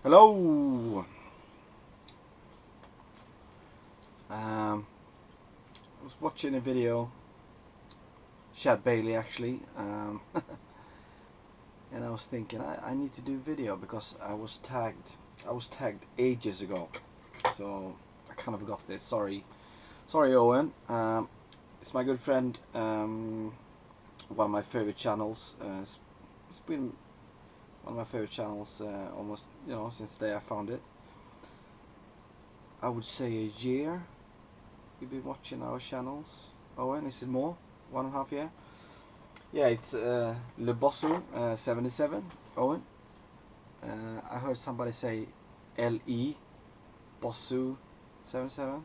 Hello! I was watching a video, Chad Bailey actually, and I was thinking I need to do video because I was tagged ages ago, so I kind of forgot this. Sorry Owen. It's my good friend, one of my favorite channels. It's been one of my favorite channels almost, since the day I found it. I would say a year. You've been watching our channels, Owen. Is it more? 1.5 year? Yeah, it's Le 77, Owen. I heard somebody say L.E. Bossu 77.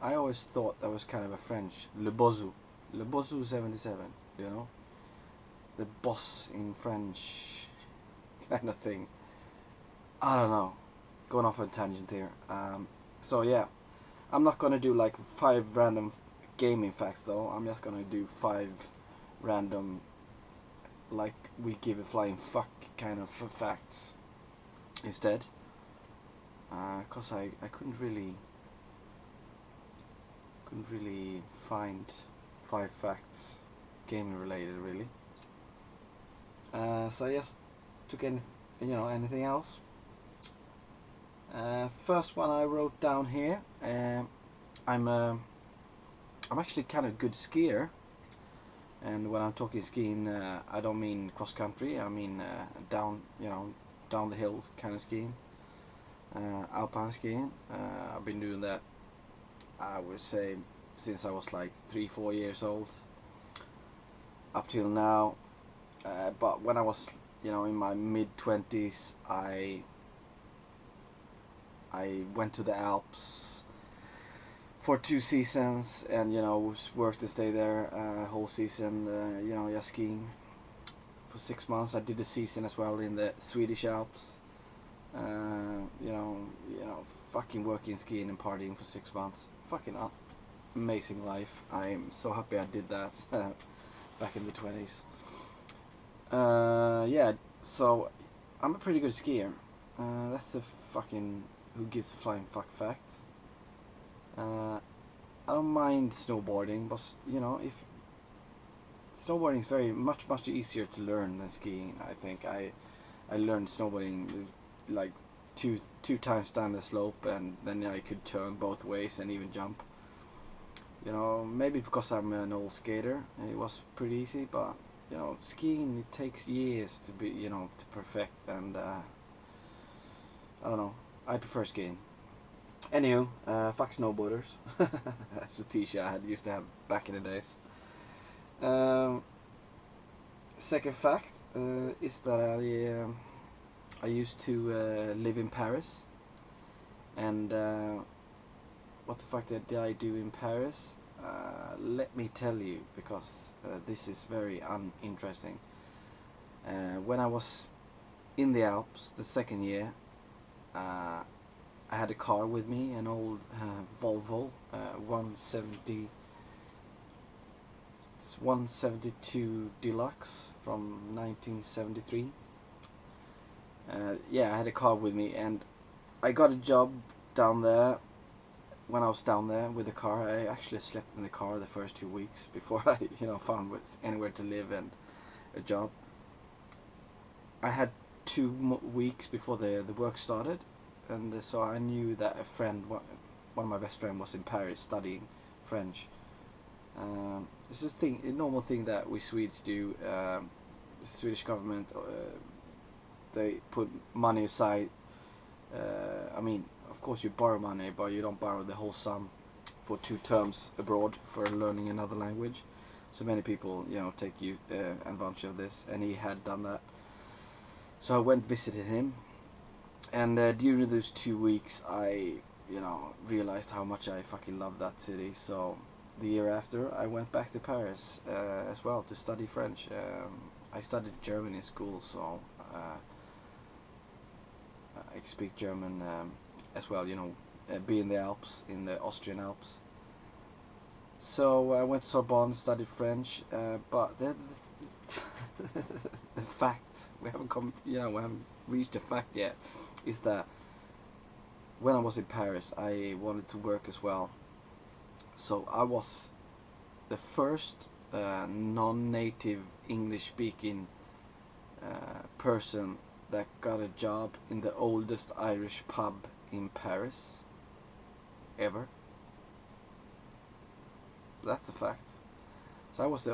I always thought that was kind of a French. Le 77, you know? The boss in French kind of thing. I don't know. Going off on a tangent here. So yeah, I'm not gonna do like 5 random gaming facts though. I'm just gonna do 5 random, like we give a flying fuck kind of facts instead. Cause I couldn't really find 5 facts gaming related really. So I just took anything else. First one I wrote down here. I'm actually kind of good skier, and when I'm talking skiing, I don't mean cross country. I mean down the hill kind of skiing, alpine skiing. I've been doing that, I would say, since I was like 3-4 years old up till now. But when I was in my mid-20s, I went to the Alps for 2 seasons, and worked to stay there whole season. Just skiing for 6 months. I did a season as well in the Swedish Alps. Fucking working, skiing, and partying for 6 months. Fucking amazing life. I'm so happy I did that back in the 20s. Yeah, so I'm a pretty good skier. That's the fucking who gives a flying fuck fact. I don't mind snowboarding, but if snowboarding is very much easier to learn than skiing. I think I learned snowboarding like two times down the slope, and then I could turn both ways and even jump. Maybe because I'm an old skater, it was pretty easy. But skiing, it takes years to be to perfect, and I don't know. I prefer skiing. Anywho, fuck snowboarders. That's a t-shirt I used to have back in the days. Second fact is that I used to live in Paris, and what the fuck did I do in Paris? Let me tell you, because this is very uninteresting. When I was in the Alps the second year, I had a car with me, an old Volvo 172 Deluxe from 1973. Yeah, I had a car with me, and I got a job down there. When I was down there with the car, I actually slept in the car the first 2 weeks before I found anywhere to live and a job. I had 2 weeks before the work started, and so I knew that one of my best friends was in Paris studying French. This is a normal thing that we Swedes do. The Swedish government, they put money aside. I mean, of course you borrow money, but you don't borrow the whole sum for 2 terms abroad for learning another language. So many people, take advantage of this, and he had done that. So I went visited him, and during those 2 weeks, I realized how much I fucking loved that city. So the year after, I went back to Paris as well to study French. I studied German in school, so I speak German as well. Be in the Alps, in the Austrian Alps. So I went to Sorbonne, studied French, but the fact we haven't reached the fact yet, is that when I was in Paris, I wanted to work as well. So I was the first non-native English-speaking person that got a job in the oldest Irish pub in Paris ever. So that's a fact. So I was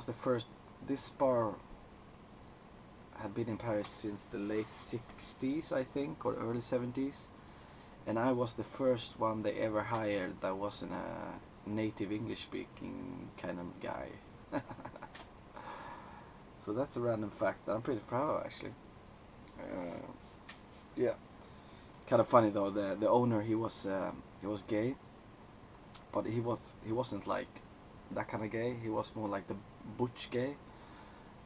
the first. This bar had been in Paris since the late 60s, I think, or early 70s, and I was the first one they ever hired that wasn't a native English speaking kind of guy. So that's a random fact that I'm pretty proud of, actually. Yeah, kind of funny though. The owner, he was gay, but he wasn't like that kind of gay. He was more like the butch gay.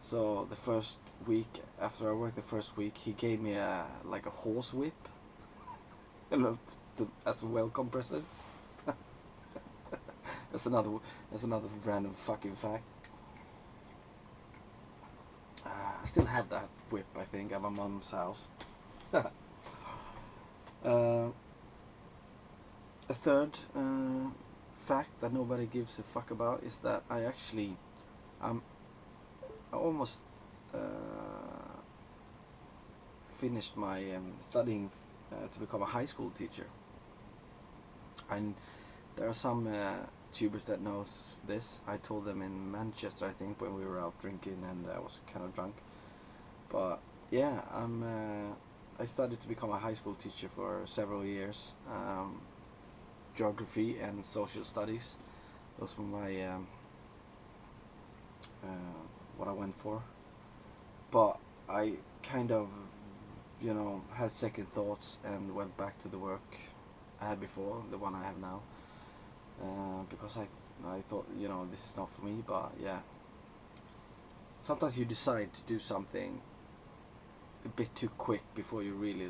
So the first week after I worked, the first week, he gave me like a horse whip, as a welcome present. That's another random fucking fact. I still have that whip, I think, at my mom's house. A third fact that nobody gives a fuck about is that I almost finished my studying to become a high school teacher. And there are some tubers that knows this. I told them in Manchester, I think, when we were out drinking and I was kind of drunk. But yeah, I started to become a high school teacher for several years. Geography and social studies. Those were my what I went for. But I kind of, had second thoughts and went back to the work I had before, the one I have now, because I thought, this is not for me. But yeah, sometimes you decide to do something a bit too quick before you really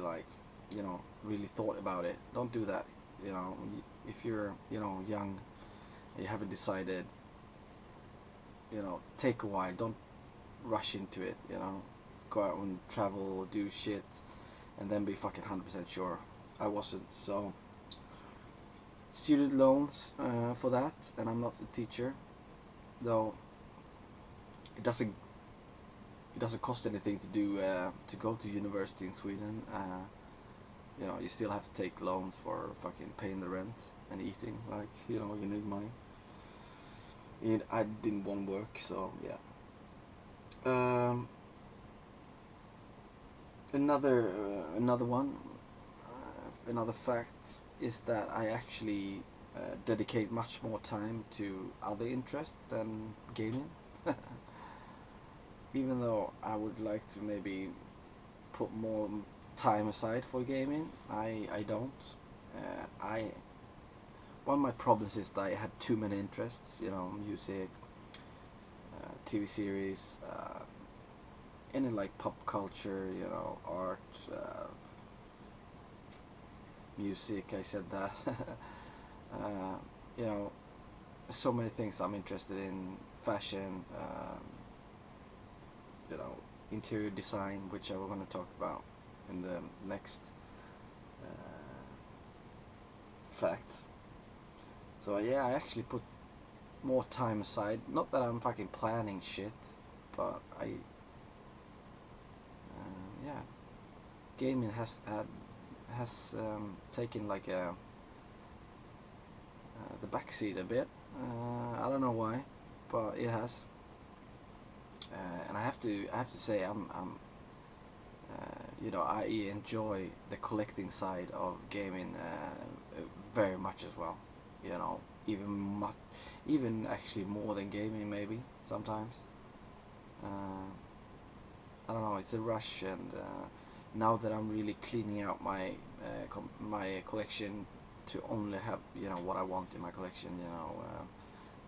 really thought about it. Don't do that. If you're young and you haven't decided, take a while. Don't rush into it. Go out and travel, do shit, and then be fucking 100% sure. I wasn't. So student loans for that, and I'm not a teacher, though. It doesn't cost anything to do to go to university in Sweden. You still have to take loans for fucking paying the rent and eating. Like, you need money. And I didn't want to work, so yeah. Another fact is that I actually dedicate much more time to other interests than gaming. Even though I would like to maybe put more time aside for gaming, I don't. One of my problems is that I had too many interests. Music, TV series, any like pop culture, art, music. I said that. So many things I'm interested in. Fashion. Interior design, which I was going to talk about in the next fact. So yeah, I actually put more time aside. Not that I'm fucking planning shit, but yeah, gaming has taken like the backseat a bit. I don't know why, but it has. And I have to say I enjoy the collecting side of gaming very much as well. Even actually more than gaming maybe sometimes. I don't know. It's a rush, and now that I'm really cleaning out my my collection to only have what I want in my collection.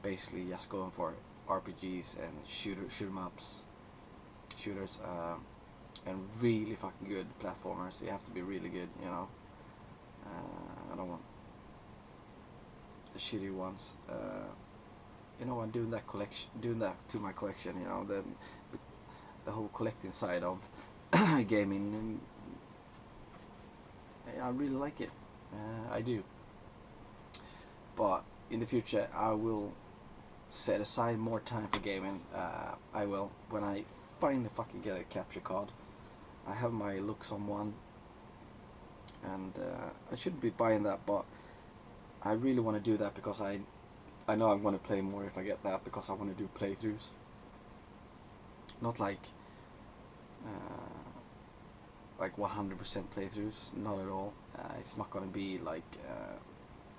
Basically just going for RPGs and shooters, and really fucking good platformers. They have to be really good, I don't want the shitty ones. I'm doing that to my collection. The whole collecting side of gaming, and I really like it. I do. But in the future, I will set aside more time for gaming. I will when I finally fucking get a capture card. I have my looks on one, and I shouldn't be buying that, but I really want to do that because I know I'm going to play more if I get that, because I want to do playthroughs. Not like 100% playthroughs, not at all. It's not going to be like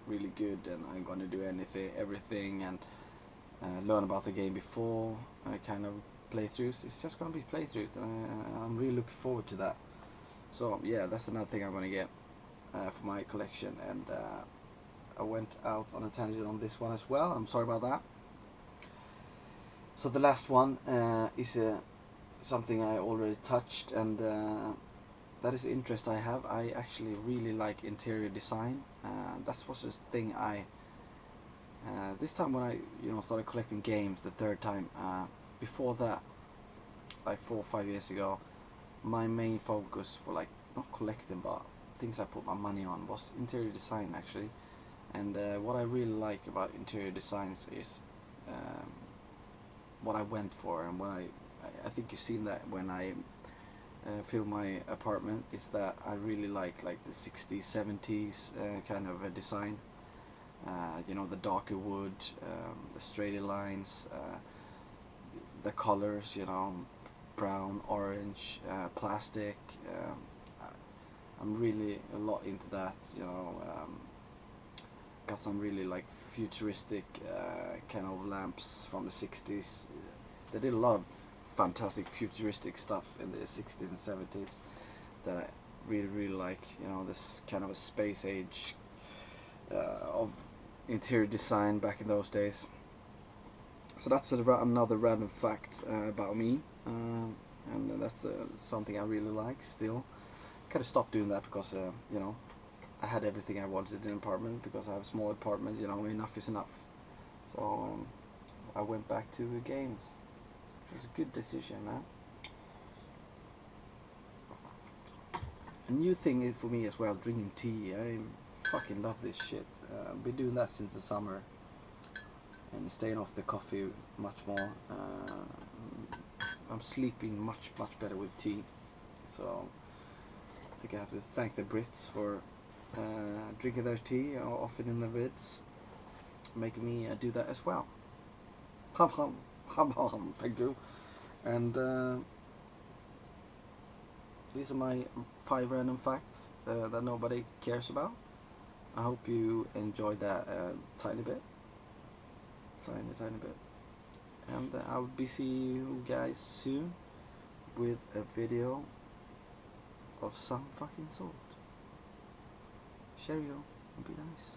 really good and I'm going to do everything and learn about the game before kind of playthroughs. It's just going to be playthroughs, and I'm really looking forward to that. So yeah, that's another thing I'm going to get for my collection, and I went out on a tangent on this one as well. I'm sorry about that. So the last one is something I already touched, and that is the interest I have. I actually really like interior design. That was the thing this time when I started collecting games the third time. Before that, like 4 or 5 years ago, my main focus for like not collecting but things I put my money on was interior design actually. And what I really like about interior designs is what I went for, and what I think you've seen that when I film my apartment, is that I really like the 60s, 70s kind of a design. The darker wood, the straighter lines, the colors, brown, orange, plastic. I'm really a lot into that. Got some really like futuristic kind of lamps from the 60s. They did a lot of fantastic futuristic stuff in the 60s and 70s that I really like. This kind of a space age of interior design back in those days. So that's another random fact about me, and that's something I really like still. Kind of stopped doing that because I had everything I wanted in an apartment, because I have a small apartment. Enough is enough. So I went back to games. It was a good decision, man. A new thing for me as well, drinking tea. I fucking love this shit. I've been doing that since the summer, and staying off the coffee much more. I'm sleeping much better with tea. So I think I have to thank the Brits for drinking their tea often in the vids, making me do that as well. Hum hum hum hum. Thank you. And these are my 5 random facts that nobody cares about. I hope you enjoyed that tiny bit, tiny bit. And I'll be seeing you guys soon with a video of some fucking sort. Cheerio and be nice.